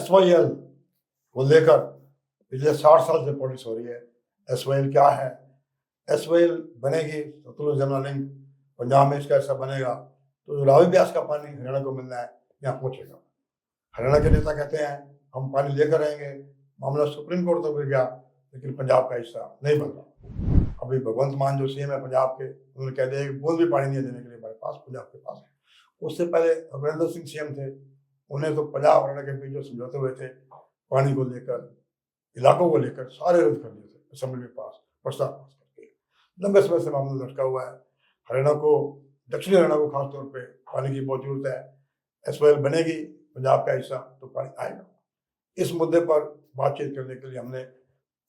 SYL को लेकर पिछले 60 साल से पॉलिटिक्स हो रही है। SYL क्या है? SYL बनेगी सतलुज जमुना लिंक, पंजाब में इसका ऐसा बनेगा तो जो रावी ब्यास का पानी हरियाणा को मिलना है यहाँ पहुंचेगा। हरियाणा के नेता कहते हैं हम पानी लेकर रहेंगे, मामला सुप्रीम कोर्ट तक भी गया लेकिन पंजाब का हिस्सा नहीं बन रहा। अभी भगवंत मान जो CM है पंजाब के, उन्होंने कह दिया कि बूंद भी पानी नहीं देने के लिए हमारे पास, पंजाब के पास। उससे पहले अमरिंदर सिंह CM थे, उन्हें तो पंजाब हरियाणा के बीच जो समझौते हुए थे पानी को लेकर, इलाकों को लेकर, सारे रद्द कर दिए थे असेंबली के पास प्रस्ताव पास करके। लंबे समय से मामला लटका हुआ है। हरियाणा को, दक्षिणी हरियाणा को खासतौर पर पानी की बहुत जरूरत है। SYL बनेगी, पंजाब का हिस्सा तो पानी आएगा। इस मुद्दे पर बातचीत करने के लिए हमने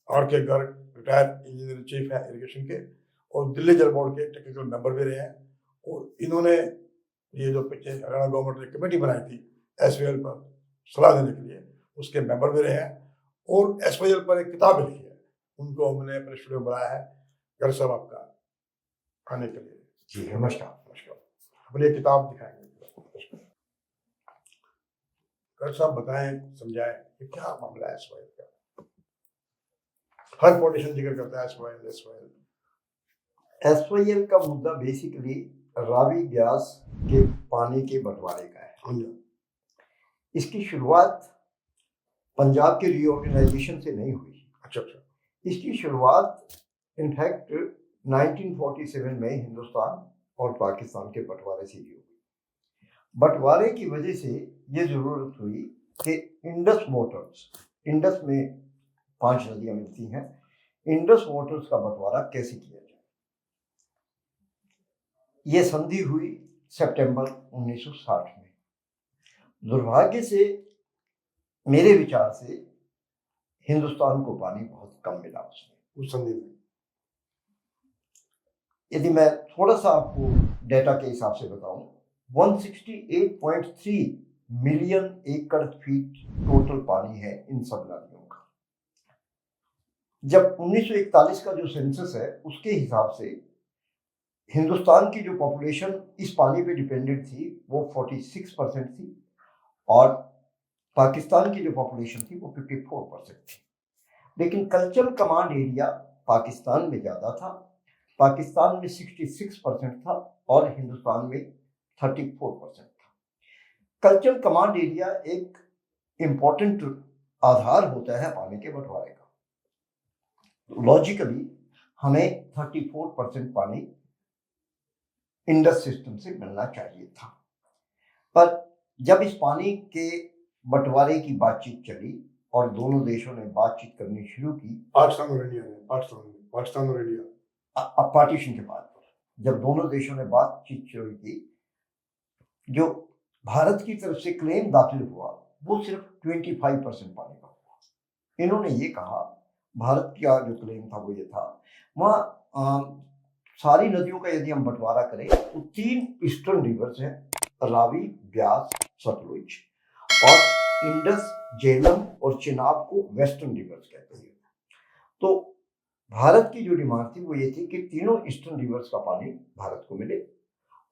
RK Garg, retired engineer chief है इरिगेशन के और दिल्ली जल बोर्ड के टेक्निकल मेंबर भी रहे हैं, और इन्होंने ये जो पीछे हरियाणा गवर्नमेंट ने कमेटी बनाई थी SYL पर सलाह देने के लिए, उसके मेंबर भी रहे हैं और SYL पर एक किताब भी लिखी है। उनको हमने अपने स्टूडियो में बुलाया है। गर्ग साहब आपका आने के लिए जी नमस्कार। अपनी एक किताब दिखाएंगे। गर्ग साहब बताएं, समझाएं कि क्या मामला है SYL का। हर पॉलिटिशियन जिक्र करता है SYL। SYL का मुद्दा बेसिकली रावी ब्यास के पानी के बंटवारे का है। इसकी शुरुआत पंजाब के रीऑर्गेनाइजेशन से नहीं हुई। अच्छा। इसकी शुरुआत इनफैक्ट 1947 में हिंदुस्तान और पाकिस्तान के बंटवारे से ही हुई। बंटवारे की वजह से ये जरूरत हुई कि इंडस वाटर्स, इंडस में 5 नदियां मिलती हैं, इंडस वाटर्स का बंटवारा कैसे किया जाए। ये संधि हुई सितंबर 1960 में। दुर्भाग्य से, मेरे विचार से, हिंदुस्तान को पानी बहुत कम मिला उसमें, उस संधि में। यदि मैं थोड़ा सा आपको डेटा के हिसाब से बताऊं, 168.3 मिलियन एकड़ फीट टोटल पानी है इन सब नदियों का। जब 1941 का जो सेंसस है उसके हिसाब से हिंदुस्तान की जो पॉपुलेशन इस पानी पे डिपेंडेंट थी वो 46% थी और पाकिस्तान की जो पॉपुलेशन थी वो 54% थी। लेकिन कल्चरल कमांड एरिया पाकिस्तान में ज़्यादा था। पाकिस्तान में 66% था और हिंदुस्तान में 34% था। कल्चरल कमांड एरिया एक इम्पोर्टेंट आधार होता है पानी के बंटवारे का। लॉजिकली हमें 34% पानी इंडस सिस्टम से मिलना चाहिए था। पर जब इस पानी के बंटवारे की बातचीत चली और दोनों देशों ने बातचीत करनी शुरू की, पाकिस्तान और इंडिया अब पार्टीशन के बाद जब दोनों देशों ने बातचीत शुरू की, जो भारत की तरफ से क्लेम दाखिल हुआ वो सिर्फ 25% पानी का हुआ। इन्होंने ये कहा, भारत का जो क्लेम था वो ये था, वहाँ सारी नदियों का यदि हम बंटवारा करें तो 3 ईस्टर्न रिवर्स हैं, रावी, ब्यास, सतलुज, और इंडस, झेलम और चिनाब को वेस्टर्न रिवर्स कहते हैं। तो भारत की जो डिमांड थी वो ये थी कि तीनों ईस्टर्न रिवर्स का पानी भारत को मिले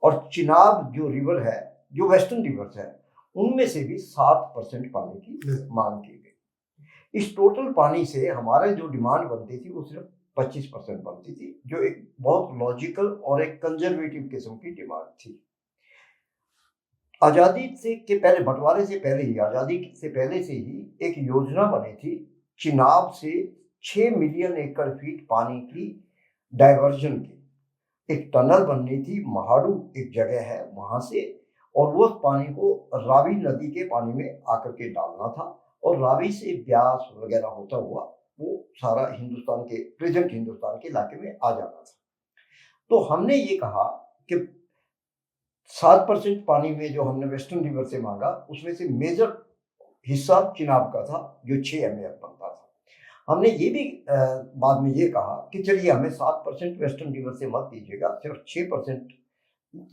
और चिनाब जो रिवर है, जो वेस्टर्न रिवर्स है, उनमें से भी 7% पानी की मांग की गई। इस टोटल पानी से हमारा जो डिमांड बनती थी वो सिर्फ 25% बनती थी, जो एक बहुत लॉजिकल और एक कंजर्वेटिव किस्म की डिमांड थी। आज़ादी से के पहले, बंटवारे से पहले ही, आज़ादी से पहले से ही एक योजना बनी थी चिनाब से 6 मिलियन एकड़ फीट पानी की डाइवर्जन की। एक टनल बननी थी, महाड़ू एक जगह है वहां से, और वो पानी को रावी नदी के पानी में आकर के डालना था और रावी से ब्यास वगैरह होता हुआ वो सारा हिंदुस्तान के, प्रेजेंट हिंदुस्तान के इलाके में आ जाना था। तो हमने ये कहा कि 7% पानी में जो हमने वेस्टर्न रिवर से मांगा उसमें से मेजर हिस्सा चिनाब का था जो 6 MAF बनता था। हमने ये भी बाद में ये कहा कि चलिए हमें 7% वेस्टर्न रिवर से मत दीजिएगा, सिर्फ 6%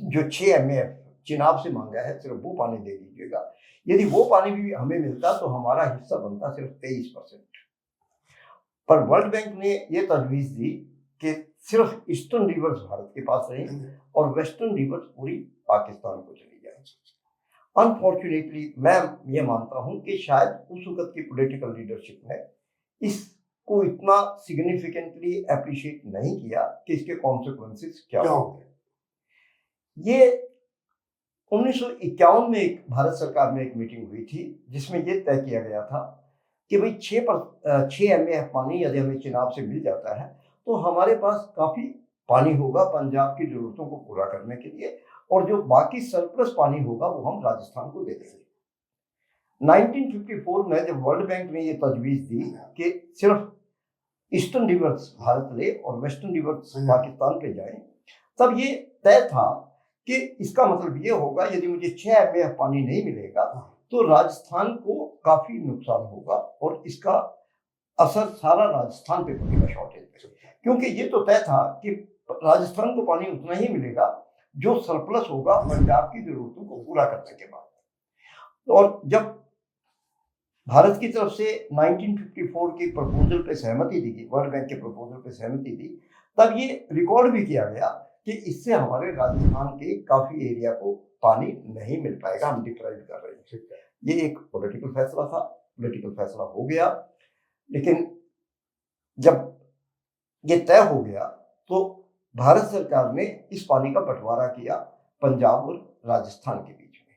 जो 6 MAF चिनाब से मांगा है सिर्फ वो पानी दे दीजिएगा। यदि वो पानी भी हमें मिलता तो हमारा हिस्सा बनता सिर्फ 23%। पर वर्ल्ड बैंक ने ये तजवीज़ दी कि सिर्फ ईस्टर्न रिवर्स भारत के पास रहें और वेस्टर्न रिवर्स पूरी पाकिस्तान को चली जाए। अनफॉर्चुनेटली मैं ये मानता हूं कि शायद उस वक्त की पॉलिटिकल लीडरशिप ने इसको इतना सिग्निफिकेंटली अप्रिशिएट नहीं किया कि इसके कॉन्सिक्वेंसेस क्या क्या होंगे। ये 1951 में एक भारत सरकार में एक मीटिंग हुई थी जिसमें ये तय किया गया था कि भाई 6 MAF पानी यदि हमें चिनाब से मिल जाता है तो हमारे पास काफी पानी होगा पंजाब की जरूरतों को पूरा करने के लिए, और जो बाकी सरप्लस पानी होगा वो हम राजस्थान को दे देंगे। 1954 में जब वर्ल्ड बैंक ने ये तजवीज दी कि सिर्फ ईस्टर्न रिवर्स भारत ले और वेस्टर्न रिवर्स पाकिस्तान पे जाए, तब ये तय था कि इसका मतलब ये होगा यदि मुझे 6 MAF पानी नहीं मिलेगा तो राजस्थान को काफी नुकसान होगा और इसका असर सारा राजस्थान पे पड़ेगा शॉर्टेज पे, क्योंकि ये तो तय था कि राजस्थान को पानी उतना ही मिलेगा जो सरप्लस होगा पंजाब की जरूरतों को पूरा करने के बाद। और जब भारत की तरफ से 1954 की प्रपोजल पे सहमति दी गई, वर्ल्ड बैंक के प्रपोजल पे सहमति दी, तब ये रिकॉर्ड भी किया गया कि इससे हमारे राजस्थान के काफी एरिया को पानी नहीं मिल पाएगा, हम डिप्राइव कर रहे हैं। ये एक पॉलिटिकल फैसला था, पॉलिटिकल फैसला हो गया, लेकिन जब ये तय हो गया तो भारत सरकार ने इस पानी का बंटवारा किया पंजाब और राजस्थान के बीच में।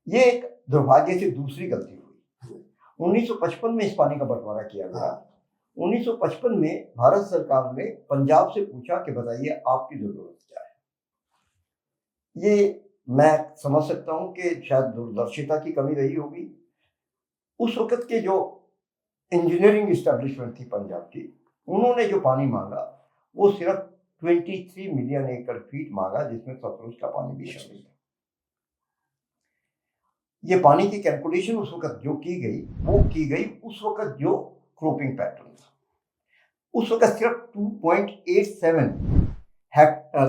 ये एक दुर्भाग्य से दूसरी गलती हुई। 1955 में इस पानी का बंटवारा किया गया। 1955 में भारत सरकार ने पंजाब से पूछा कि बताइए आपकी जरूरत क्या है। ये मैं समझ सकता हूं कि शायद दूरदर्शिता की कमी रही होगी। उस वक्त के जो इंजीनियरिंग इस्टेब्लिशमेंट थी पंजाब की, उन्होंने जो पानी मांगा वो सिर्फ 23 मिलियन एकड़ फीट मांगा, जिसमें सतलुज का पानी भी शामिल था। ये पानी की कैलकुलेशन उस वक्त जो की गई वो की गई उस वक्त जो क्रॉपिंग पैटर्न था। उस वक्त सिर्फ 2.87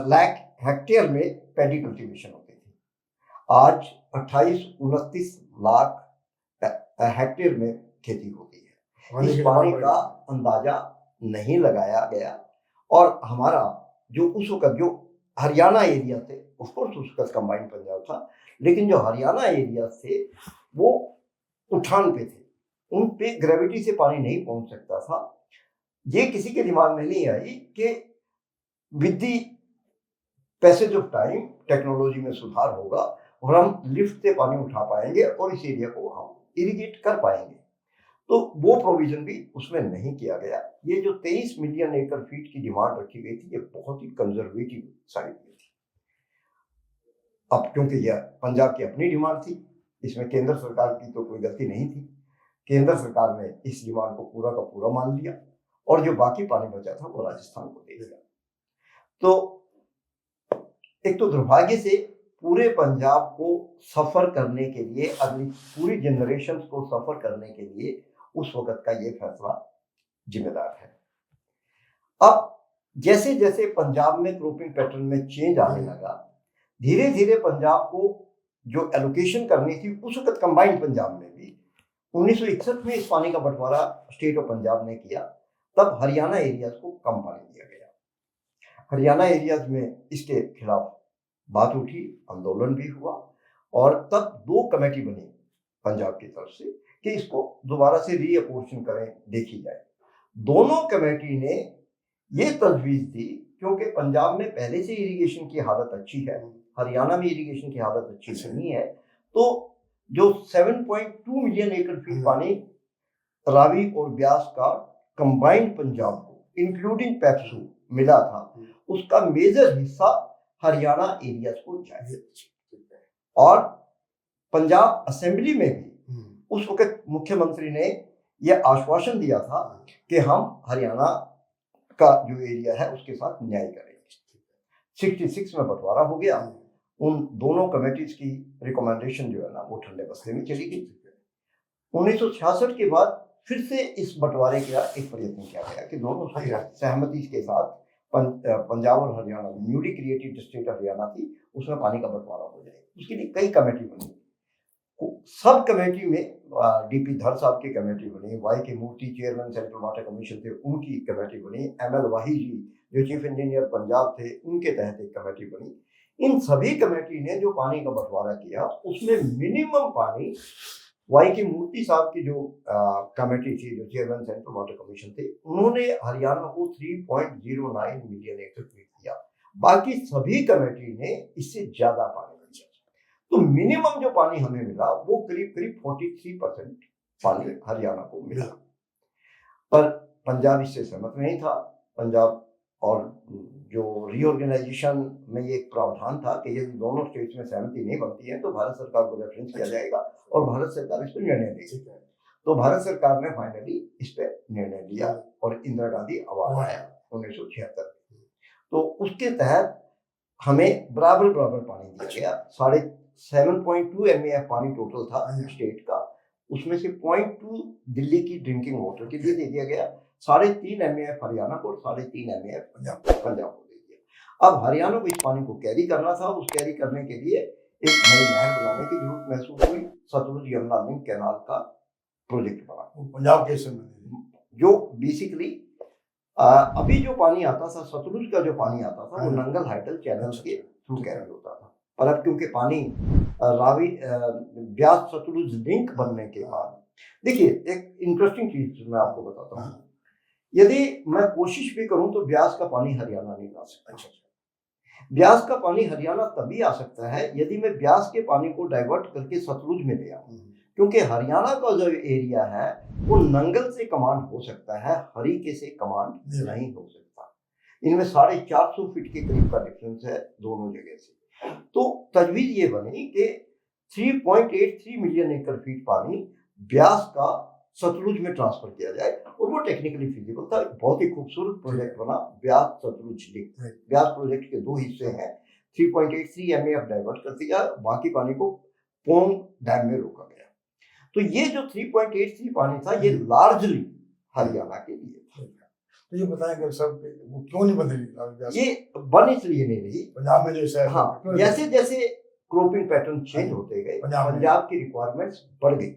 लाख हेक्टेयर में पैडी कल्टीवेशन होती थी। आज 28-29 लाख हेक्टेयर में खेती होती है। इस पानी का अंदाजा नहीं लगाया गया। और हमारा जो उस वक्त जो हरियाणा एरिया थे, ऑफ कोर्स उस वक्त कंबाइंड पंजाब था, लेकिन जो हरियाणा एरिया थे वो उठान पे थे, उन पे ग्रेविटी से पानी नहीं पहुंच सकता था। ये किसी के दिमाग में नहीं आई कि with the passage of time technology में सुधार होगा और हम लिफ्ट से पानी उठा पाएंगे और इस एरिया को हम इरिगेट कर पाएंगे। तो वो प्रोविजन भी उसमें नहीं किया गया। ये जो 23 मिलियन एकड़ फीट की डिमांड रखी गई थी, ये बहुत ही कंजर्वेटिव साइड में थी। अब क्योंकि यह पंजाब की अपनी डिमांड थी, इसमें केंद्र सरकार की तो कोई गलती नहीं थी। केंद्र सरकार ने इस डिमांड को पूरा का पूरा मान लिया और जो बाकी पानी बचा था वो राजस्थान को दे दिया। तो एक तो दुर्भाग्य से पूरे पंजाब को सफर करने के लिए, अगली पूरी जनरेशन को सफर करने के लिए उस वक्त का ये फैसला जिम्मेदार है। अब जैसे जैसे पंजाब में क्रॉपिंग पैटर्न में चेंज आने लगा, धीरे धीरे पंजाब को जो एलोकेशन करनी थी उस वक्त कंबाइंड पंजाब में भी 1961 में इस पानी का बंटवारा स्टेट ऑफ पंजाब ने किया। तब हरियाणा एरियाज को कम पानी दिया गया। हरियाणा एरियाज में इसके खिलाफ बात उठी, आंदोलन भी हुआ और तब 2 कमेटी बनी पंजाब की तरफ से कि इसको दोबारा से रीअपोर्शन करें, देखी जाए। दोनों कमेटी ने ये तजवीज दी, क्योंकि पंजाब में पहले से इरिगेशन की हालत अच्छी है, हरियाणा में इरिगेशन की हालत अच्छी नहीं है, तो जो 7.2 मिलियन एकड़ फीट पानी रावी और ब्यास का कंबाइंड पंजाब को इंक्लूडिंग पेप्सू मिला था, उसका मेजर हिस्सा हरियाणा एरिया को चाहिए। और पंजाब असेंबली में भी उस वक्त मुख्यमंत्री ने यह आश्वासन दिया था कि हम हरियाणा का जो एरिया है उसके साथ न्याय करेंगे। 66 में बंटवारा हो गया। उन दोनों कमेटीज की रिकमेंडेशन जो है ना वो ठंडे बस्ते में चली गई। 1966 के बाद फिर से इस बंटवारे का एक प्रयत्न किया गया कि दोनों सहमति के साथ पंजाब और Haryana newly created state Haryana थी, उसमें पानी का बंटवारा हो जाए। उसके लिए कई कमेटी बनी। सब कमेटी में डीपी धर साहब की कमेटी बनी, वाई के मूर्ति चेयरमैन सेंट्रल वाटर कमीशन थे, उनकी कमेटी बनी, ML वाही जी जो चीफ इंजीनियर पंजाब थे, उनके तहत एक कमेटी बनी। इन सभी कमेटी ने जो पानी का बंटवारा किया उसमें मिनिमम पानी वाई की मूर्ति साहब की जो कमेटी थी, जो चेयरमैन सेंट्रल वाटर कमीशन थे, उन्होंने हरियाणा को 3.09 मिलियन एकड़ फीट दिया। बाकी सभी कमेटी ने इससे ज्यादा पानी दिया। तो मिनिमम जो पानी हमें मिला वो करीब करीब 43% पानी हरियाणा को मिला। पर पंजाब इससे सहमत नहीं था। पंजाब और जो रीऑर्गेनाइजेशन में ये एक प्रावधान था कि यदि दोनों स्टेट्स में सहमति नहीं बनती है तो भारत सरकार को रेफरेंस किया जाएगा और भारत सरकार इस पर निर्णय लेगी। तो भारत सरकार ने फाइनली इस पर निर्णय लिया और इंदिरा गांधी अवार्ड आया 1976। तो उसके तहत हमें बराबर बराबर पानी दिया गया। 7.2 MAF पानी टोटल था स्टेट का, उसमें से 0.2 दिल्ली की ड्रिंकिंग वाटर के लिए दे दिया गया, 3.5 MAF हरियाणा को और 3.5 MAF पंजाब को दे दिया। अब हरियाणा को इस पानी को कैरी करना था। उस कैरी करने के लिए एक नई नहर बनाने की जरूरत महसूस हुई। सतलुज यमुना लिंक कैनाल का प्रोजेक्ट बना, पंजाब के जो बेसिकली अभी जो पानी आता था, सतलुज का जो पानी आता था वो नंगल हाइडल चैनल के थ्रू कैरी होता था। पर अब क्योंकि पानी रावी ब्यास सतलुज लिंक बनने के बाद, देखिए एक इंटरेस्टिंग चीज मैं आपको बताता हूँ, यदि मैं कोशिश भी करूं तो ब्यास का पानी हरियाणा नहीं ला सकता। ब्यास का पानी हरियाणा तभी आ सकता है यदि मैं ब्यास के पानी को डाइवर्ट करके सतलुज में ले आऊं, क्योंकि हरियाणा का जो एरिया है वो नंगल से कमांड हो सकता है, हरिके से कमांड नहीं हो सकता। इनमें 450 फीट के करीब का डिफरेंस है दोनों जगह से। तो तजवीज ये बनी कि 3.83 मिलियन एकड़ फीट पानी ब्यास का सतलुज में ट्रांसफर किया जाए और वो टेक्निकली फिजिबल था। बहुत ही खूबसूरत प्रोजेक्ट बना ब्यास सतलुज लिंक। ब्यास प्रोजेक्ट के दो हिस्से हैं, 3.83 MAF डाइवर्ट कर दिया, बाकी पानी को पोंग डैम में रोका गया। तो ये जो 3.83 पानी था ये लार्जली हरियाणा के लिए था। तो ये बताएं सब वो क्यों नहीं बन रही? ये बन इसलिए नहीं रही, पंजाब में जैसे जैसे जैसे क्रॉपिंग पैटर्न चेंज होते गए पंजाब की रिक्वायरमेंट्स बढ़ गई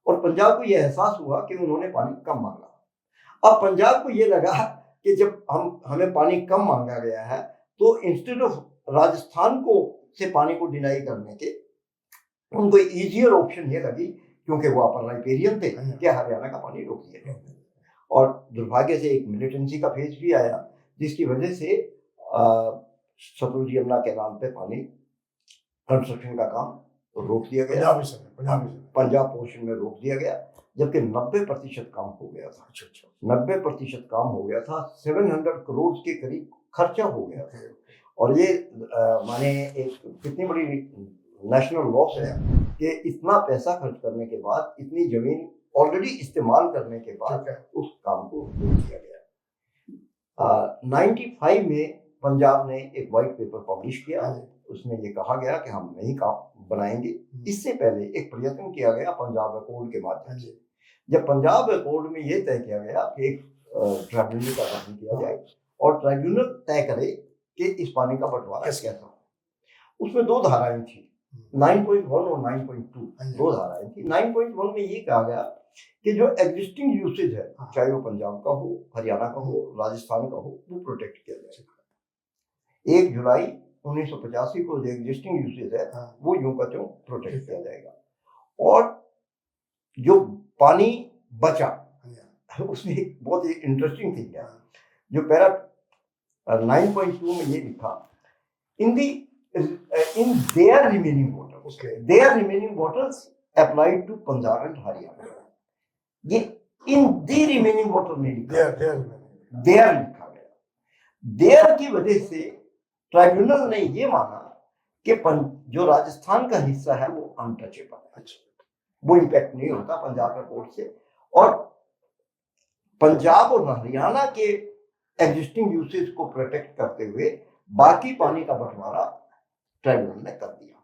और पंजाब को यह एहसास हुआ कि उन्होंने पानी कम मांगा। अब पंजाब को यह लगा कि जब हमें पानी कम मांगा गया है तो इंस्टेड ऑफ राजस्थान को से पानी को डिनाई करने के उनको इजियर ऑप्शन ये लगी, क्योंकि वो अपर राइपेरियन थे, कि हरियाणा का पानी रोक दिया गया। और दुर्भाग्य से एक मिलिटेंसी का फेज भी आया जिसकी वजह से सतलुज यमुना कैनाल पे पानी कंस्ट्रक्शन का काम रोक दिया गया, पंजाब पोर्शन में रोक दिया गया, जबकि 90% काम हो गया था। 90% काम हो गया था, 700 करोड़ के करीब खर्चा हो गया था। और ये माने एक कितनी बड़ी नेशनल लॉस है कि इतना पैसा खर्च करने के बाद, इतनी जमीन ऑलरेडी इस्तेमाल करने के बाद उस काम को रोक दिया गया। 95 में पंजाब ने एक वाइट पेपर पब्लिश किया, उसमें ये कहा गया कि हम नहीं काम बनाएंगे। इससे पहले एक प्रयत्न किया गया पंजाब अकॉर्ड के माध्यम से। जब पंजाब अकॉर्ड में ये तय किया गया कि एक ट्राइब्यूनल का गठन किया जाए और ट्राइब्यूनल तय करे कि इस पानी का बंटवारा कैसा हो। उसमें दो धाराएं थी, 9.1 और 9.2, दो धाराएं थी। 9.1 में ये कहा गया कि जो एग्जिस्टिंग यूसेज है, चाहे वो पंजाब का हो, हरियाणा का हो, राजस्थान का हो, वो प्रोटेक्ट किया जाएगा। 1 जुलाई 1985 को जो एग्जिस्टिंग यूसेज है वो यूं का त्यों प्रोटेक्ट किया जाएगा। और जो पानी बचा उसमें एक बहुत ही इंटरेस्टिंग थिंग है, जो पैरा 9.2 में ये लिखा, in their remaining waters, their remaining waters applied to Punjab and Haryana। ये in the remaining water में लिखा, their लिखा गया। their की वजह से ट्राइब्यूनल ने ये माना कि जो राजस्थान का हिस्सा है वो अनटचेबल है, वो इम्पैक्ट नहीं होता पंजाब के कोर्ट से। और पंजाब और हरियाणा के एग्जिस्टिंग यूसेज को प्रोटेक्ट करते हुए बाकी पानी का बंटवारा ट्राइब्यूनल ने कर दिया।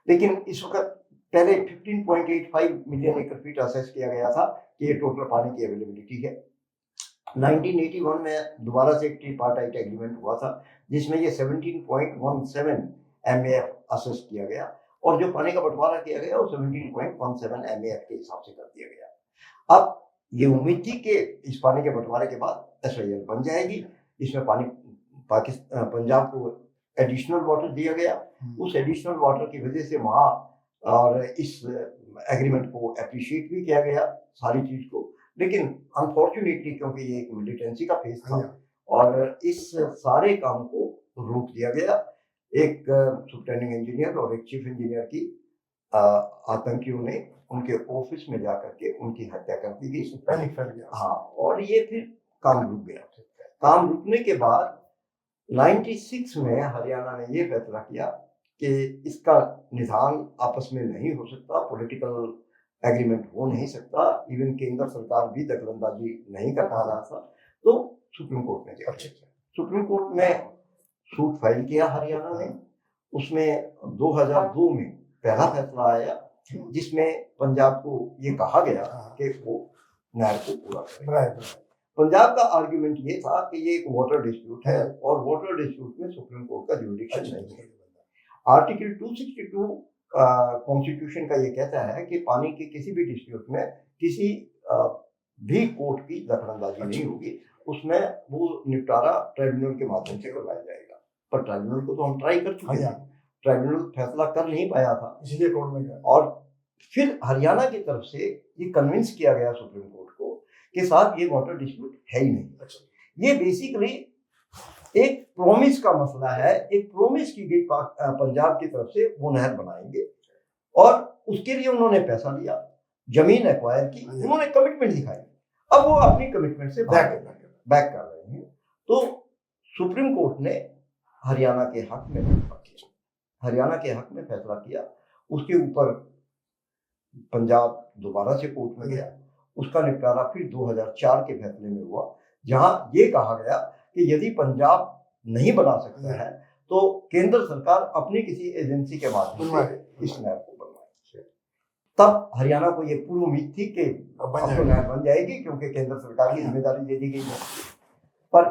लेकिन इस वक्त पहले 15.85 मिलियन एकड़ फीट असेस किया गया था कि ये टोटल पानी की अवेलेबिलिटी है। 1981 में दोबारा से एक ट्रिपार्टाइट एग्रीमेंट हुआ था जिसमें ये 17.17 MAF असेस किया गया और जो पानी का बंटवारा किया गया वो 17.17 MAF के हिसाब से कर दिया गया। अब ये उम्मीद थी कि इस पानी के बंटवारे के बाद SYL बन जाएगी, इसमें पानी पंजाब को एडिशनल वाटर दिया गया। उस एडिशनल वाटर की वजह से वहाँ और इस एग्रीमेंट को अप्रिशिएट भी किया गया सारी चीज को, लेकिन अनफॉर्चुनेटली क्योंकि ये एक मिलिटेंसी का फेज था और इस सारे काम को रोक दिया गया। एक सुपरिटेंडिंग इंजीनियर और एक चीफ इंजीनियर की आतंकियों ने उनके ऑफिस में जाकर के उनकी हत्या कर दी गई। पैनिक फैल गया। हाँ, और ये फिर काम रुक गया। काम रुकने के बाद 96 में हरियाणा ने ये फैसला किया कि इसका निदान आपस में नहीं हो सकता, पॉलिटिकल एग्रीमेंट हो नहीं सकता, इवन केंद्र सरकार भी दखलंदाजी नहीं कर पा रहा था, तो सुप्रीम कोर्ट में गया। सुप्रीम कोर्ट में सूट फाइल किया हरियाणा ने। उसमें 2002 में पहला फैसला आया जिसमें पंजाब को ये कहा गया कि वो नहर को पूरा करें। पंजाब का आर्गुमेंट ये था कि ये एक वाटर डिस्प्यूट है और वाटर डिस्प्यूट में सुप्रीम कोर्ट का जुरिडिक्शन नहीं है। आर्टिकल 262 कॉन्स्टिट्यूशन का ये कहता है कि पानी के किसी भी डिस्प्यूट में किसी भी कोर्ट की दखलंदाजी नहीं होगी, उसमें वो निपटारा ट्राइब्यूनल के माध्यम से करवाया जाएगा। पर ट्राइब्यूनल को तो हम ट्राई कर चुके हैं, ट्राइब्यूनल फैसला कर नहीं पाया था, इसलिए कोर्ट में गया। और फिर हरियाणा की तरफ से ये कन्विंस किया गया सुप्रीम कोर्ट को कि साहब ये वाटर डिस्प्यूट है ही नहीं। ये बेसिकली एक प्रॉमिस का मसला है, एक प्रॉमिस की गई पंजाब की तरफ से वो नहर बनाएंगे और उसके लिए उन्होंने पैसा लिया, जमीन एक्वायर की, उन्होंने कमिटमेंट दिखाई। अब वो अपनी कमिटमेंट से बैक कर रहे हैं। तो सुप्रीम कोर्ट ने हरियाणा के हक में फैसला किया। उसके ऊपर पंजाब दोबारा से कोर्ट में गया। उसका निपटारा फिर 2004 के फैसले में हुआ, जहां ये कहा गया कि यदि पंजाब नहीं बना सकता है तो केंद्र सरकार अपनी किसी एजेंसी के माध्यम से इस नहर को बनवाए। तब हरियाणा को ये पूरी उम्मीद थी कि अब तो नहर बन जाएगी क्योंकि केंद्र सरकार की जिम्मेदारी दे दी गई है। पर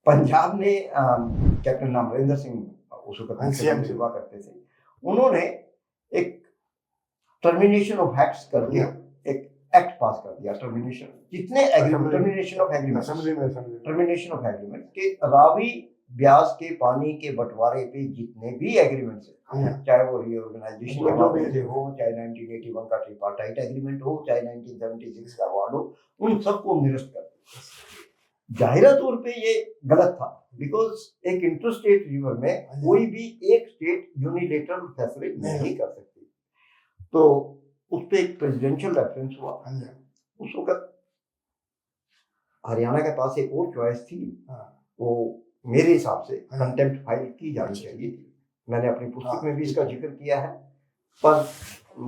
पंजाब ने कैप्टन अमरिंदर सिंह उस वक्त सेवा करते थे, उन्होंने एक टर्मिनेशन ऑफ एक्ट्स कर दिया, एक एक्ट पास कर दिया। टर्मिनेशन ऑफ एग्रीमेंट के रावी ब्यास के पानी के बंटवारे पे जितने भी एग्रीमेंट्स हैं, चाहे वो रीऑर्गेनाइजेशन हो, चाहे 1981 का ट्रिपार्टाइट एग्रीमेंट हो, चाहे 1976 का अवार्ड हो, उन सबको निरस्त कर दिया। जाहिरा तौर पे ये गलत था, बिकॉज एक इंटरस्टेट रिवर में कोई भी एक स्टेट यूनिलेटरल फैसले नहीं कर सकती। तो उस पर एक प्रेसिडेंशियल रेफरेंस हुआ। उस वक्त हरियाणा के पास एक और चॉइस थी, वो मेरे हिसाब से कंटेम्प्ट फाइल की जानी चाहिए थी। मैंने अपनी पुस्तक में भी इसका जिक्र किया है, पर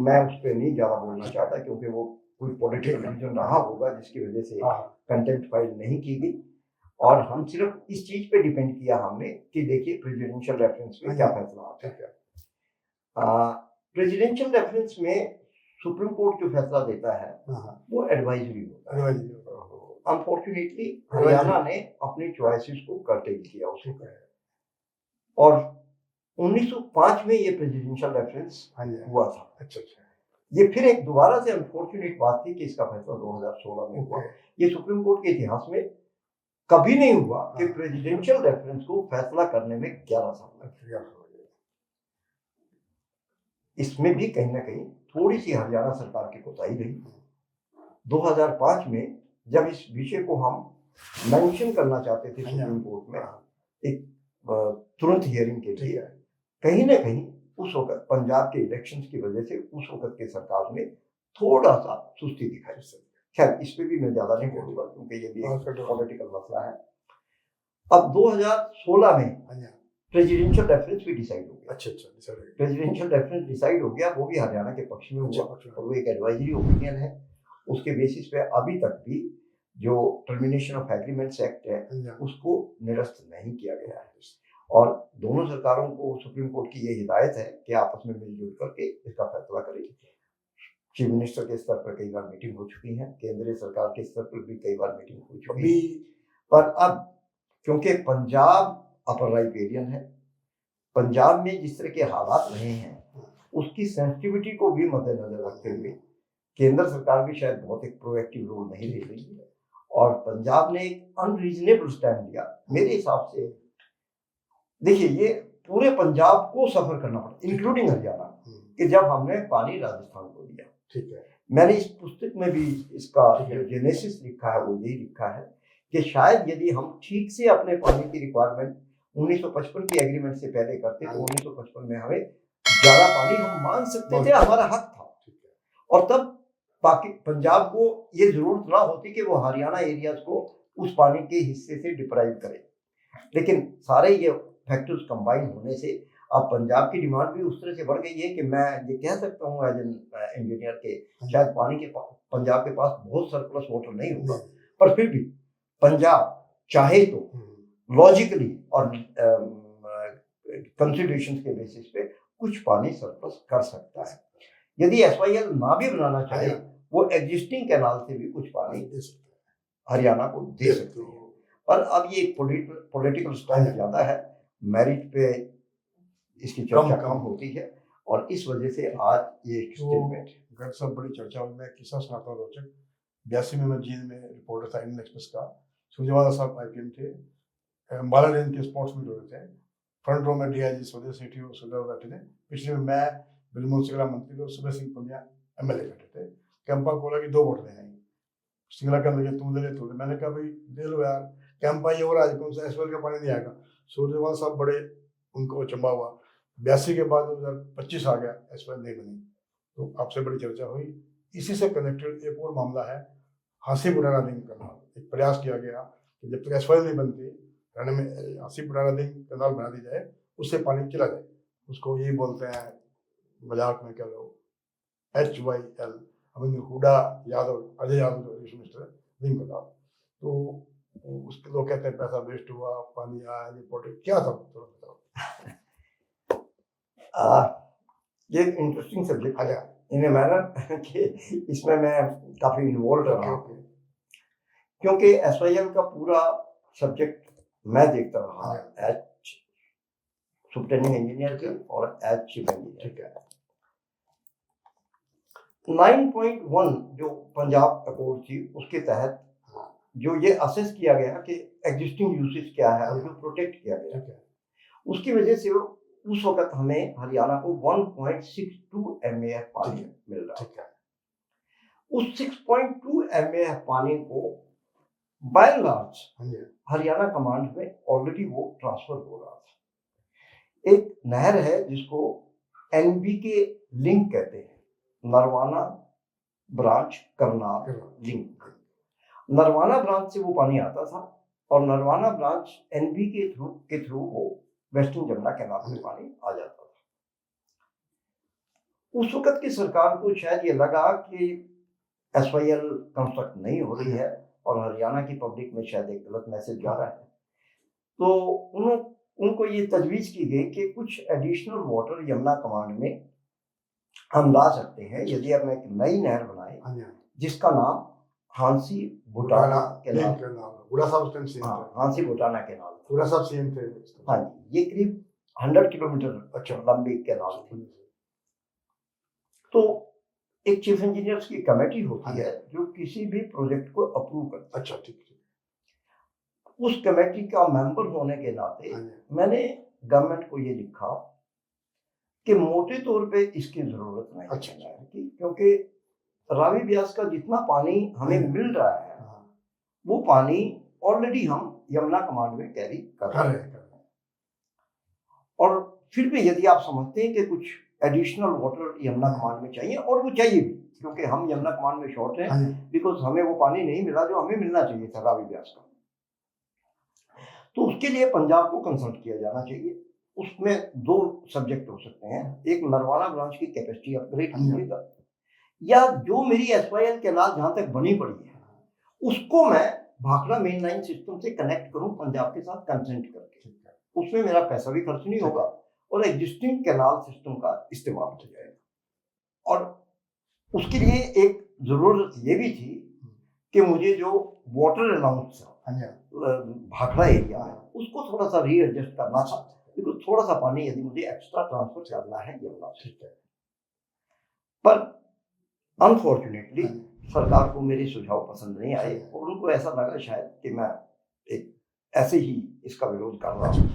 मैं उस पर नहीं ज़्यादा बोलना चाहता क्योंकि वो कोई पॉलिटिकल रीजन रहा होगा जिसकी वजह से कंटेम्प्ट फाइल नहीं की गई। और हम सिर्फ इस चीज पे डिपेंड किया हमने कि देखिए प्रेसिडेंशियल रेफरेंस में क्या फैसला आता है। प्रेसिडेंशियल रेफरेंस में सुप्रीम कोर्ट जो फैसला देता है वो एडवाइजरी होता है। अनफॉर्चुनेटली हरियाणा ने अपनी चॉइसेस को कर्टेल किया उसे, और 1905 में ये प्रेसिडेंशियल रेफरेंस हुआ था। अच्छा, ये फिर एक दोबारा से अनफॉर्चुनेट बात थी कि इसका फैसला 2016 में हुआ। ये सुप्रीम कोर्ट के इतिहास में कभी नहीं हुआ कि प्रेसिडेंशियल रेफरेंस को फैसला करने में 11 साल लगे। इसमें भी कहीं ना कहीं थोड़ी सी हरियाणा सरकार की कोताही रही। 2005 में जब इस विषय को हम मेंशन करना चाहते थे सुप्रीम कोर्ट में एक तुरंत हियरिंग के लिए, कहीं ना कहीं उस वक्त पंजाब के इलेक्शंस की वजह से उस वक्त की सरकार ने थोड़ा सा सुस्ती दिखाई। खैर इस पे भी मैं ज्यादा नहीं बोलूंगा क्योंकि ये भी एक पॉलिटिकल मसला है। अब 2016 में प्रेसिडेंशियल रेफरेंस भी डिसाइड हो गया। अच्छा, प्रेसिडेंशियल रेफरेंस डिसाइड हो गया, वो भी हरियाणा के पक्ष में हुआ और वो एक एडवाइजरी ओपिनियन है। उसके बेसिस पे अभी तक भी जो टर्मिनेशन ऑफ एग्रीमेंट्स एक्ट है उसको निरस्त नहीं किया गया है। और दोनों सरकारों को सुप्रीम कोर्ट की ये हिदायत है कि आपस में मिलजुल करके इसका फैसला करें। चीफ मिनिस्टर के स्तर पर कई बार मीटिंग हो चुकी है, केंद्रीय सरकार के स्तर पर भी कई बार मीटिंग हो चुकी है, पर अब क्योंकि पंजाब अपर राइपेरियन है, पंजाब में जिस तरह के हालात रहे हैं उसकी सेंसिटिविटी को भी मद्देनजर रखते हुए केंद्र सरकार भी शायद बहुत एक प्रोएक्टिव रोल नहीं ले रही है और पंजाब ने एक अनरीजनेबल स्टैंड लिया। मेरे हिसाब से देखिए ये पूरे पंजाब को सफर करना पड़ा, इंक्लूडिंग हरियाणा, कि जब हमने पानी राजस्थान को दिया। ठीक है। मैंने इस पुस्तक में भी इसका ठीक है। जो जेनेसिस लिखा है वो यही लिखा है कि शायद यदि हम ठीक से अपने पानी की रिक्वायरमेंट 1955 की एग्रीमेंट से पहले करते तो 1955 में हमें ज्यादा पानी हम मांग सकते थे, हमारा हक था। और तब पंजाब को ये जरूरत ना होती कि वो हरियाणा एरियाज को उस पानी के हिस्से से डिप्राइव करे, लेकिन सारे ये फैक्टर्स कंबाइन होने से अब पंजाब की डिमांड भी उस तरह से बढ़ गई है कि मैं ये कह सकता हूँ एज एन इंजीनियर के शायद पानी के पंजाब के पास बहुत सरप्लस वाटर नहीं होगा, पर फिर भी पंजाब चाहे तो लॉजिकली और कंसिडरेशंस के बेसिस पे कुछ पानी सरप्लस कर सकता है। यदि एसवाईएल ना भी बनाना चाहे वो एग्जिस्टिंग कैनाल से भी कुछ पानी हरियाणा को दे सकते हैं। पर अब ये पॉलिटिकल स्टाइल ज्यादा है, मेरिट पे इसकी चर्चा कम होती है और इस वजह से आज ये स्टेटमेंट गत सब बड़ी चर्चा हुई। मैं किस्सा सुनाता हूँ रोचक। 82 में मैं जींद में रिपोर्टर था इंडियन एक्सप्रेस का। सूर्यवाला साहब आईपीएम थे, अंबाला रेंज के स्पोर्ट्स मीट हो रहे थे। फ्रंट रो में डीआईजी स्वदेश सेठी और सुधर बैठे थे। पिछले में मैं बिलमोहन सिंगला मंत्री और सुबह सिंह पुनिया एमएलए बैठे थे। कैंपा कोला की 2 वोट देने आई। सिंगला का मुझे तुम दे ले तो मैंने कहा भाई दे लो यार, कैंपा ये हो रहा है, कौन सा एसवाईएल का पानी नहीं आएगा। सूर्यवाल साहब बड़े उनको चंबा हुआ। 82 के बाद 2025 आ गया, एसवाईएल नहीं बनी। तो आपसे बड़ी चर्चा हुई। इसी से कनेक्टेड एक और मामला है, हांसी बुढ़ाना लिंक कनाल। एक प्रयास किया गया कि जब तक एसवाईएल नहीं बनती हरियाणा में हांसी बुढ़ाना लिंक कनाल बना दी जाए, उससे पानी चला जाए। उसको यही बोलते हैं मजाक में, कह लो HYL, हमें हुडा यादव, अजय यादव जो मिनिस्टर लिंक कनाल। तो उसके लोग कहते हैं पैसा वेस्ट हुआ, पानी आया नहीं, प्रोटेक्ट क्या था, थोड़ा बताओ। ये इंटरेस्टिंग सब्जेक्ट है इन ए मैनर कि इसमें मैं काफी इन्वॉल्व रहा हूँ, क्योंकि एसवाईएल का पूरा सब्जेक्ट मैं देखता रहा एज सुपरिटेंडिंग इंजीनियर के और एज चीफ इंजीनियर। ठीक है। 9.1 जो पंजाब अकॉर्ड थी उसके तहत जो ये असेस किया गया कि एग्जिस्टिंग यूसेज क्या है और जो प्रोटेक्ट किया गया, उसकी वजह से उस वक्त हमें हरियाणा को 1.62 MAF पानी मिल रहा है। उस 6.2 MAF पानी को by and large Haryana command में ऑलरेडी वो ट्रांसफर हो रहा था। एक नहर है जिसको NBK लिंक कहते हैं, Narwana branch Karnal link. Narwana branch से वो पानी आता था और नरवाना ब्रांच NBK के थ्रू वो वेस्टर्न जमुना कैनाल में पानी आ जाता था। उस वक्त की सरकार को शायद ये लगा कि एसवाईएल कंस्ट्रक्ट नहीं हो रही है और हरियाणा की पब्लिक में शायद एक गलत मैसेज जा रहा है, तो उनको ये तजवीज़ की गई कि कुछ एडिशनल वाटर यमुना कमांड में हम ला सकते हैं यदि हम एक नई नहर बनाए जिसका नाम हांसी बुटाना कैनाल। हांसी बुटाना कैनाल। हाँ जी, ये करीब 100 किलोमीटर लंबी कैनाल थी। तो एक चीफ इंजीनियर्स की कमेटी होती है जो किसी भी प्रोजेक्ट को अप्रूव करती है। अच्छा, ठीक। उस कमेटी का मेंबर होने के नाते मैंने गवर्नमेंट को ये लिखा कि मोटे तौर पे इसकी जरूरत नहीं है क्योंकि रावी ब्यास का जितना पानी हमें मिल रहा है वो पानी ऑलरेडी हम यमुना कमांड में कैरी कर रहे हैं। और फिर भी यदि आप समझते हैं कि कुछ एडिशनल वाटर यमुना कमांड में चाहिए, और वो चाहिए भी क्योंकि हम यमुना कमांड में शॉर्ट हैं, बिकॉज हमें वो पानी नहीं मिला जो हमें मिलना चाहिए था रावी ब्यास का, तो उसके लिए पंजाब को कंसल्ट किया जाना चाहिए। उसमें 2 सब्जेक्ट हो सकते हैं, एक नरवाना ब्रांच की कैपेसिटी अपग्रेड कीजिएगा, या जो मेरी एसवाईएल कैनाल जहां तक बनी पड़ी है उसको मैं भाखड़ा मेन लाइन सिस्टम से कनेक्ट करूं पंजाब के साथ कंसेंट करके। उसमें मेरा पैसा भी खर्च नहीं होगा और एग्जिस्टिंग कैनाल सिस्टम का इस्तेमाल हो जाएगा। और उसके लिए एक जरूरत ये भी थी कि मुझे जो वाटर अलाउंस भाखड़ा एरिया है उसको थोड़ा सा रीएडजस्ट करना था, क्योंकि थोड़ा सा पानी यदि मुझे एक्स्ट्रा ट्रांसफर करना है यमुना से। पर अनफॉर्चुनेटली सरकार को मेरे सुझाव पसंद नहीं आए और उनको ऐसा लगा शायद कि मैं एक ऐसे ही इसका विरोध कर रहा हूँ।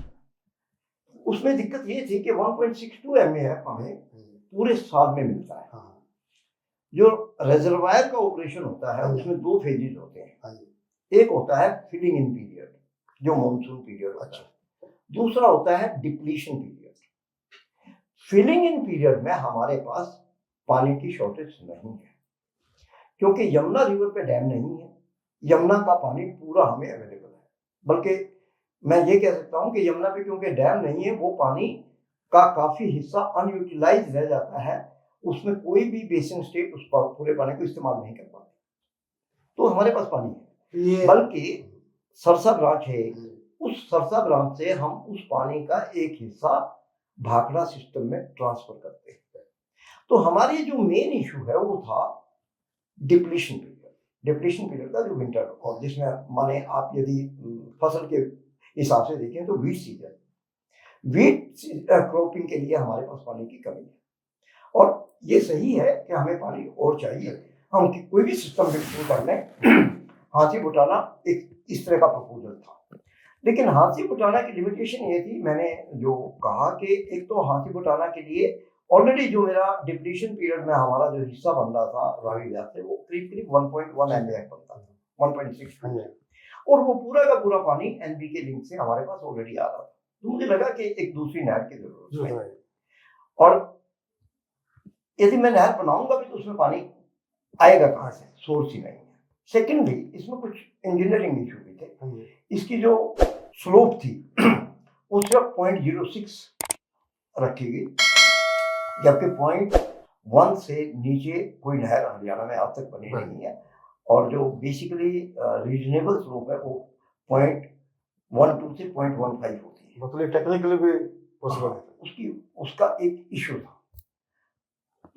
उसमें दिक्कत ये थी कि 1.62 MAF हमें पूरे साल में मिलता है। हाँ जो रिजर्वायर का ऑपरेशन होता है हाँ। उसमें 2 फेजेस होते हैं। हाँ जी, एक होता है फिलिंग इन पीरियड, जो मॉनसून पीरियड होता अच्छा। है। दूसरा होता है depletion period. Filling in period में हमारे पास पानी की शॉर्टेज नहीं है, क्योंकि यमुना रिवर पे डैम नहीं है। यमुना का पानी पूरा हमें अवेलेबल है, बल्कि मैं ये कह सकता हूँ कि यमुना पे क्योंकि डैम नहीं है, वो पानी का काफी हिस्सा अनयूटिलाइज रह जाता है। उसमें कोई भी बेसिन स्टेट उस पूरे पानी को इस्तेमाल नहीं कर पाते। तो हमारे पास पानी है, ये बल्कि सरसा ब्रांच है, उस सरसा ब्रांच से हम उस पानी का एक हिस्सा भाखड़ा सिस्टम में ट्रांसफर करते हैं। तो हमारी जो मेन इशू है वो था डिप्लीशन पीरियड का जो विंटर, और जिसमें माने आप यदि फसल के हिसाब से देखें तो वीट क्रॉपिंग के लिए हमारे पास पानी की कमी है। और ये सही है कि हमें पानी और चाहिए, हम कोई भी सिस्टम बिल्कुल कर लें। हाथी बुटाना एक इस तरह का प्रपोजल था, लेकिन हाथी बुटाना की लिमिटेशन ये थी, मैंने जो कहा कि एक तो हाथी बुटाना के लिए ऑलरेडी जो मेरा डिप्लीशन पीरियड में हमारा जो हिस्सा बन रहा था रावी व्यास से, वो करीब 1.1 MAF बनता था, 1.6, और वो पूरा का पूरा पानी NBK लिंक से हमारे पास ऑलरेडी आ रहा था। तो मुझे लगा कि एक दूसरी नहर की जरूरत है, और यदि मैं नहर बनाऊंगा भी तो उसमें पानी आएगा कहाँ से, सोर्स ही नहीं है। सेकेंडली इसमें कुछ इंजीनियरिंग इशू भी थे। इसकी जो स्लोप थी वो सिर्फ 0.06 रखी गई, जबकि 0.1 से नीचे कोई नहर हरियाणा में अब तक बनी नहीं है। और जो बेसिकली रीजनेबल स्लोप है वो 0.12 से 0.15 होती है, मतलब टेक्निकली भी पॉसिबल है। उसका एक इशू था।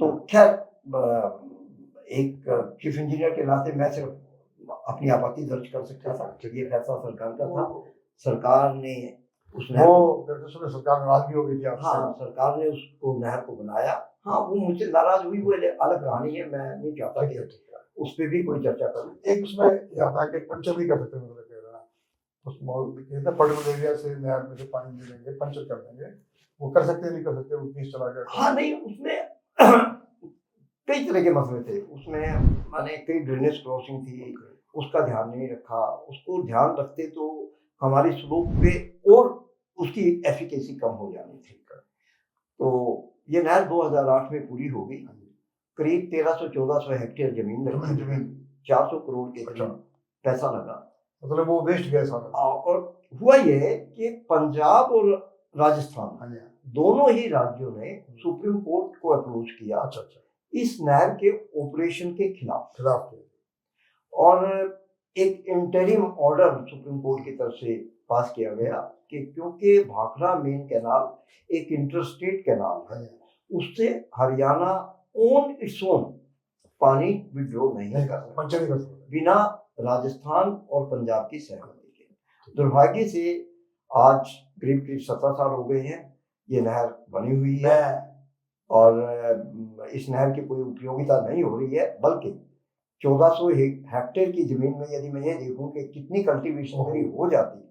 तो खैर एक चीफ इंजीनियर के नाते मैं सिर्फ अपनी आपत्ति दर्ज कर सकता था। ये फैसला सरकार का था, सरकार ने उस नहर को, सरकार नाराज भी हो गई थी आपसे। हाँ, सरकार ने उसको नहर को बनाया। हाँ, वो मुझसे नाराज हुई, वो अलग कहानी है, मैं नहीं चाहता कि उस पर भी कोई चर्चा करूं। एक उसमें आता है कि पंचर भी कर सकते हैं, मतलब कह रहा उस पर्टिकुलर एरिया से नहर में से पानी ले लेंगे, पंचर कर देंगे, वो कर सकते हैं नहीं कर सकते, वो केस चला गया। हाँ नहीं, उसमें कई तरह के मसले थे। उसमें माने कई ड्रेनेज क्रॉसिंग थी, उसका ध्यान नहीं रखा। उसको ध्यान रखते तो हमारी स्लोप पे और उसकी एफिकेसी कम हो जानी थी। तो ये नहर 2008 में पूरी हो गई। करीब 1300-1400 हेक्टेयर जमीन लगी, 400 करोड़ के करीब पैसा लगा, मतलब वो वेस्ट गया सारा। और हुआ ये कि पंजाब और राजस्थान दोनों ही राज्यों ने सुप्रीम कोर्ट को अप्रोच किया इस नहर के ऑपरेशन के खिलाफ, और एक इंटरिम ऑर्डर सुप्रीम कोर्ट की तरफ से पास किया गया कि क्योंकि भाखड़ा मेन कैनाल एक इंटरस्टेट कैनाल है, उससे हरियाणा ऑन इट्स ओन पानी विड्रॉ नहीं कर सकता बिना राजस्थान और पंजाब की सहमति के। दुर्भाग्य से आज करीब 17 साल हो गए हैं ये नहर बनी हुई है, और इस नहर की कोई उपयोगिता नहीं हो रही है, बल्कि 1400 हेक्टेयर की जमीन में यदि मैं ये देखूं कि कितनी कल्टीवेशन मेरी हो जाती है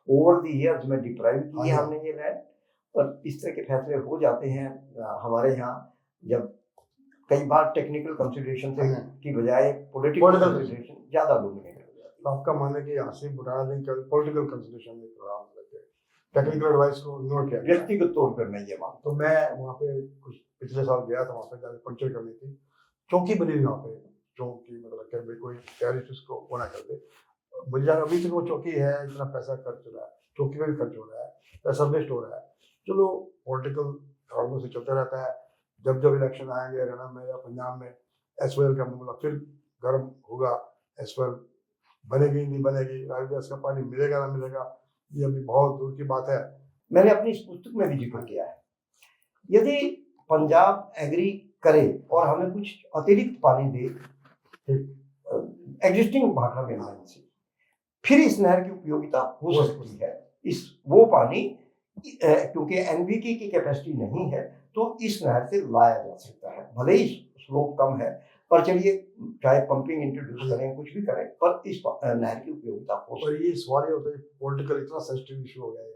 ओवर द ईयर्स में डिप्राइव की है हमने ये लैंड, और इस तरह के फैसले हो जाते हैं हमारे यहाँ। जब कई बार टेक्निकल कंसिडरेशन से की बजाय पॉलिटिकल कंसिडरेशन ज्यादा डोमिनेट हो जाती है। आपका मानना है कि आसिफ बुटाना ने पॉलिटिकल कंसिडरेशन में प्रोग्राम करके टेक्निकल एडवाइस को इग्नोर किया? व्यक्तिगत तौर पर मैं ये मानता हूं। तो मैं वहाँ पे कुछ पिछले साल गया था, वहाँ पे जाकर पंचर करनी थी, चौकी बनी हुई वहाँ पे, चौकी मतलब कि कोई टेररिस्ट उसको होना कर दे। मुझे अभी तक वो चौकी है, इतना पैसा खर्च हो रहा है, चौकी में भी खर्च हो रहा है, पैसा वेस्ट हो रहा है। चलो पॉलिटिकल कारणों से चलता रहता है। जब जब इलेक्शन आएंगे हरियाणा में या पंजाब में, एसवाईएल का मामला फिर गर्म होगा। एसवाईएल बनेगी नहीं बनेगी, रावी व्यास का पानी मिलेगा ना मिलेगा, ये अभी बहुत दूर की बात है। मैंने अपनी इस पुस्तक में भी जिक्र किया है, यदि पंजाब एग्री करे और हमें कुछ अतिरिक्त पानी दे एग्जिस्टिंग भाखड़ा मेन से, फिर इस नहर की उपयोगिता हो सकती है। इस वो पानी क्योंकि एनबीके की कैपेसिटी नहीं है तो इस नहर से लाया जा सकता है, भले ही स्लोप कम है, पर चलिए चाहे पंपिंग इंट्रोड्यूस करें कुछ भी करें, पर इस नहर की उपयोगिता हो सकती है। और ये सवाल ये होता है पॉलिटिकल इतना सेंसिटिव इशू हो गया है,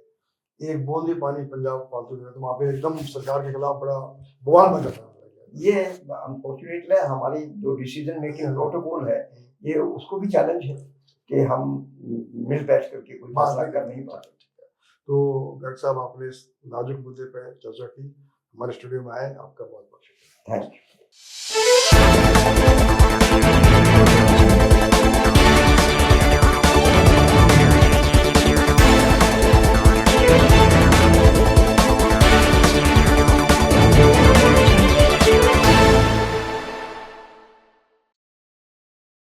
एक बूंद भी पानी पंजाब फालतू नहीं, तो वहाँ पे एकदम सरकार के खिलाफ बड़ा बवाल मचा था। ये अनफॉर्चुनेटली हमारी जो डिसीजन मेकिंग प्रोटोकॉल है, ये उसको भी चैलेंज है कि हम मिल बैठ करके कोई फैसला कर नहीं पाते। तो गर्ग साहब, आपने इस नाजुक मुद्दे पर चर्चा की, हमारे स्टूडियो में आए, आपका बहुत बहुत शुक्रिया। Thank you.